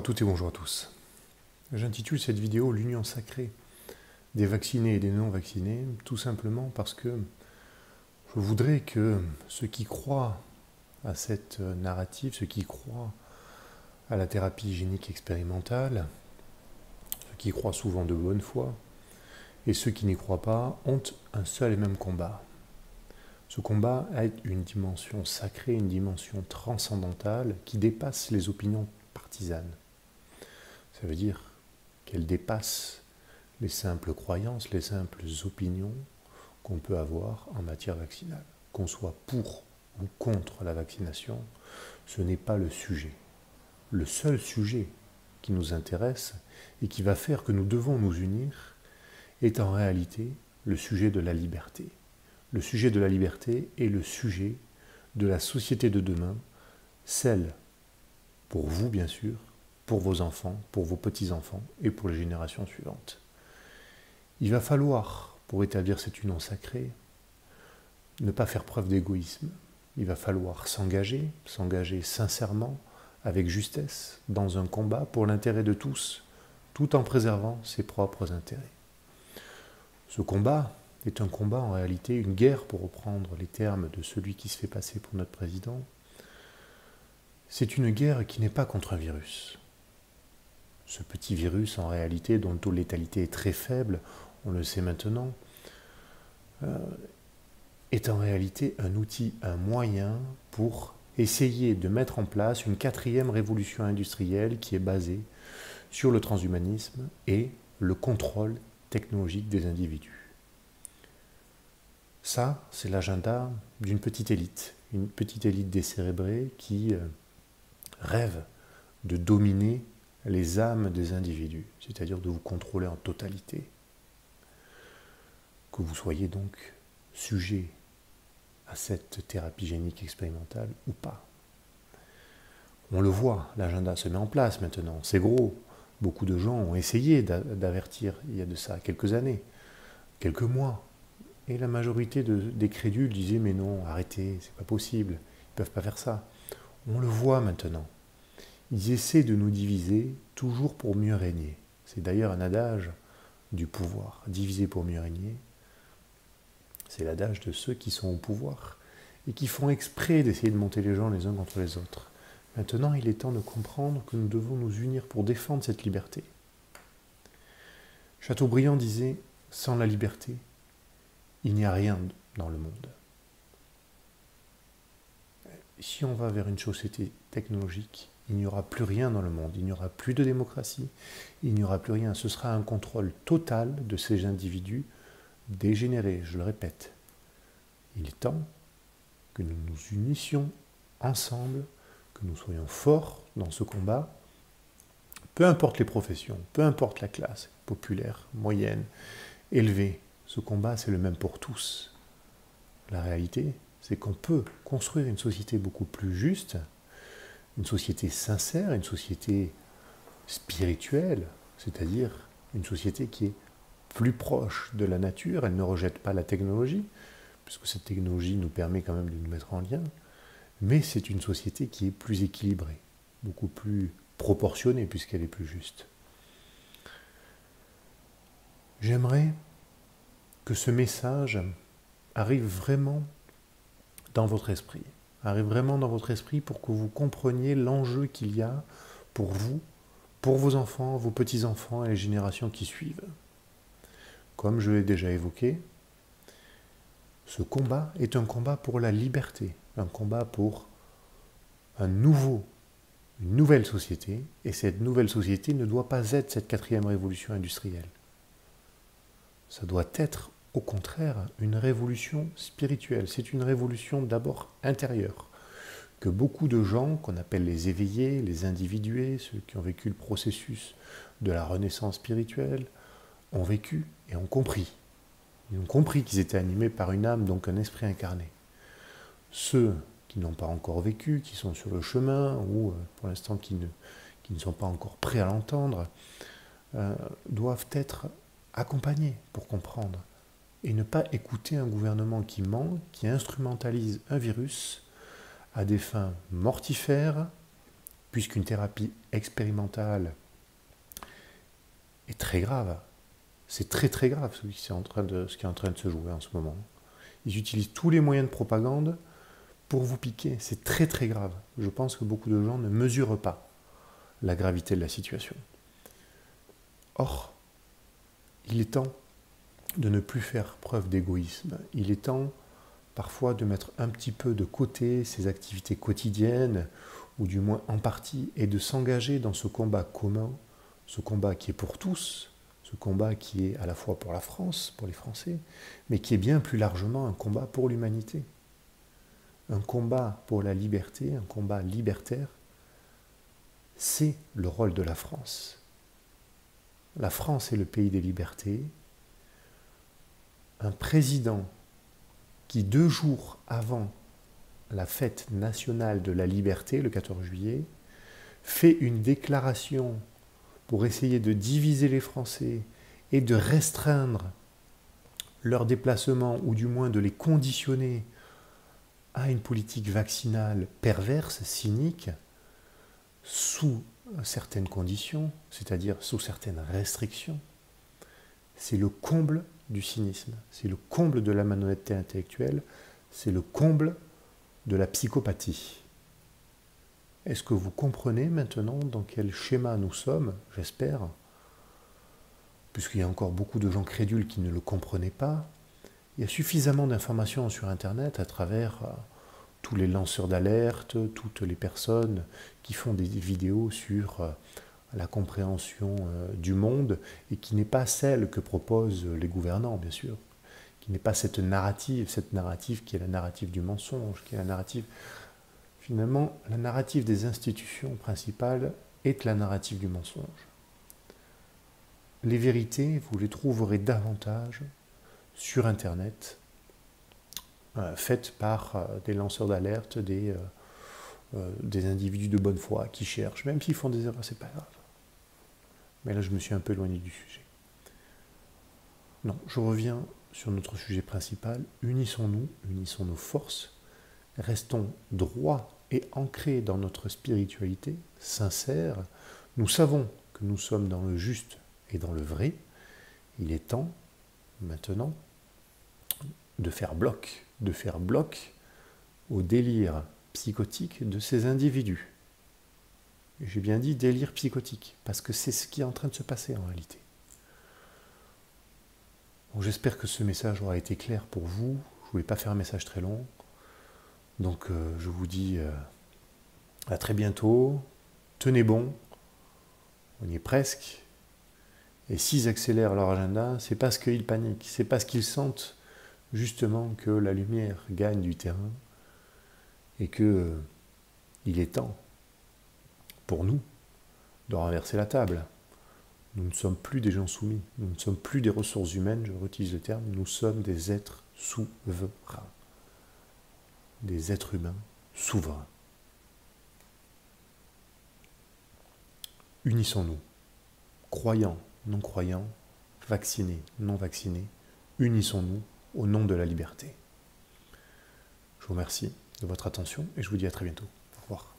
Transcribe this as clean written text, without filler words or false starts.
toutes et bonjour à tous. J'intitule cette vidéo l'union sacrée des vaccinés et des non-vaccinés, tout simplement parce que je voudrais que ceux qui croient à cette narrative, ceux qui croient à la thérapie génique expérimentale, ceux qui croient souvent de bonne foi, et ceux qui n'y croient pas, ont un seul et même combat. Ce combat a une dimension sacrée, une dimension transcendantale qui dépasse les opinions partisanes. Ça veut dire qu'elle dépasse les simples croyances, les simples opinions qu'on peut avoir en matière vaccinale. Qu'on soit pour ou contre la vaccination, ce n'est pas le sujet. Le seul sujet qui nous intéresse et qui va faire que nous devons nous unir est en réalité le sujet de la liberté. Le sujet de la liberté est le sujet de la société de demain, celle, pour vous bien sûr, pour vos enfants, pour vos petits-enfants et pour les générations suivantes. Il va falloir, pour établir cette union sacrée, ne pas faire preuve d'égoïsme. Il va falloir s'engager sincèrement, avec justesse, dans un combat pour l'intérêt de tous, tout en préservant ses propres intérêts. Ce combat est un combat, en réalité, une guerre, pour reprendre les termes de celui qui se fait passer pour notre président. C'est une guerre qui n'est pas contre un virus. Ce petit virus, en réalité, dont le taux de létalité est très faible, on le sait maintenant, est en réalité un outil, un moyen pour essayer de mettre en place une quatrième révolution industrielle qui est basée sur le transhumanisme et le contrôle technologique des individus. Ça, c'est l'agenda d'une petite élite décérébrée qui rêve de dominer les âmes des individus, c'est-à-dire de vous contrôler en totalité. Que vous soyez donc sujet à cette thérapie génique expérimentale ou pas. On le voit, l'agenda se met en place maintenant, c'est gros. Beaucoup de gens ont essayé d'avertir il y a de ça quelques années, quelques mois. Et la majorité des crédules disaient « mais non, arrêtez, c'est pas possible, ils ne peuvent pas faire ça ». On le voit maintenant. Ils essaient de nous diviser toujours pour mieux régner. C'est d'ailleurs un adage du pouvoir, diviser pour mieux régner. C'est l'adage de ceux qui sont au pouvoir et qui font exprès d'essayer de monter les gens les uns contre les autres. Maintenant, il est temps de comprendre que nous devons nous unir pour défendre cette liberté. Chateaubriand disait « sans la liberté, il n'y a rien dans le monde ». Si on va vers une société technologique, il n'y aura plus rien dans le monde, il n'y aura plus de démocratie, il n'y aura plus rien. Ce sera un contrôle total de ces individus dégénérés, je le répète. Il est temps que nous nous unissions ensemble, que nous soyons forts dans ce combat, peu importe les professions, peu importe la classe, populaire, moyenne, élevée. Ce combat, c'est le même pour tous. La réalité, c'est qu'on peut construire une société beaucoup plus juste, une société sincère, une société spirituelle, c'est-à-dire une société qui est plus proche de la nature. Elle ne rejette pas la technologie, puisque cette technologie nous permet quand même de nous mettre en lien, mais c'est une société qui est plus équilibrée, beaucoup plus proportionnée, puisqu'elle est plus juste. J'aimerais que ce message arrive vraiment dans votre esprit. Arrive vraiment dans votre esprit pour que vous compreniez l'enjeu qu'il y a pour vous, pour vos enfants, vos petits-enfants et les générations qui suivent. Comme je l'ai déjà évoqué, ce combat est un combat pour la liberté, un combat pour une nouvelle société, et cette nouvelle société ne doit pas être cette quatrième révolution industrielle. Ça doit être au contraire une révolution spirituelle. C'est une révolution d'abord intérieure, que beaucoup de gens, qu'on appelle les éveillés, les individués, ceux qui ont vécu le processus de la renaissance spirituelle, ont vécu et ont compris. Ils ont compris qu'ils étaient animés par une âme, donc un esprit incarné. Ceux qui n'ont pas encore vécu, qui sont sur le chemin, ou pour l'instant qui ne sont pas encore prêts à l'entendre, doivent être accompagnés pour comprendre. Et ne pas écouter un gouvernement qui ment, qui instrumentalise un virus à des fins mortifères puisqu'une thérapie expérimentale est très grave. C'est très très grave ce qui est en train de se jouer en ce moment. Ils utilisent tous les moyens de propagande pour vous piquer. C'est très très grave. Je pense que beaucoup de gens ne mesurent pas la gravité de la situation. Or, il est temps de ne plus faire preuve d'égoïsme. Il est temps parfois de mettre un petit peu de côté ses activités quotidiennes, ou du moins en partie, et de s'engager dans ce combat commun, ce combat qui est pour tous, ce combat qui est à la fois pour la France, pour les Français, mais qui est bien plus largement un combat pour l'humanité. Un combat pour la liberté, un combat libertaire, c'est le rôle de la France. La France est le pays des libertés. Un président qui, 2 jours avant la fête nationale de la liberté, le 14 juillet, fait une déclaration pour essayer de diviser les Français et de restreindre leurs déplacements, ou du moins de les conditionner à une politique vaccinale perverse, cynique, sous certaines conditions, c'est-à-dire sous certaines restrictions, c'est le comble du cynisme, c'est le comble de la malhonnêteté intellectuelle, c'est le comble de la psychopathie. Est-ce que vous comprenez maintenant dans quel schéma nous sommes, j'espère, puisqu'il y a encore beaucoup de gens crédules qui ne le comprenaient pas. Il y a suffisamment d'informations sur Internet à travers tous les lanceurs d'alerte, toutes les personnes qui font des vidéos sur la compréhension du monde, et qui n'est pas celle que proposent les gouvernants, bien sûr, qui n'est pas cette narrative qui est la narrative du mensonge, qui est la narrative... Finalement, la narrative des institutions principales est la narrative du mensonge. Les vérités, vous les trouverez davantage sur Internet, faites par des lanceurs d'alerte, des individus de bonne foi qui cherchent, même s'ils font des erreurs, c'est pas grave. Mais là, je me suis un peu éloigné du sujet. Non, je reviens sur notre sujet principal. Unissons-nous, unissons nos forces, restons droits et ancrés dans notre spiritualité, sincère. Nous savons que nous sommes dans le juste et dans le vrai. Il est temps, maintenant, de faire bloc au délire psychotique de ces individus. J'ai bien dit délire psychotique, parce que c'est ce qui est en train de se passer en réalité. Bon, j'espère que ce message aura été clair pour vous. Je ne voulais pas faire un message très long. Donc je vous dis à très bientôt. Tenez bon. On y est presque. Et s'ils accélèrent leur agenda, c'est parce qu'ils paniquent. C'est parce qu'ils sentent justement que la lumière gagne du terrain et que il est temps pour nous de renverser la table. Nous ne sommes plus des gens soumis, nous ne sommes plus des ressources humaines, je réutilise le terme, nous sommes des êtres souverains. Des êtres humains souverains. Unissons-nous, croyants, non-croyants, vaccinés, non-vaccinés, unissons-nous au nom de la liberté. Je vous remercie de votre attention et je vous dis à très bientôt. Au revoir.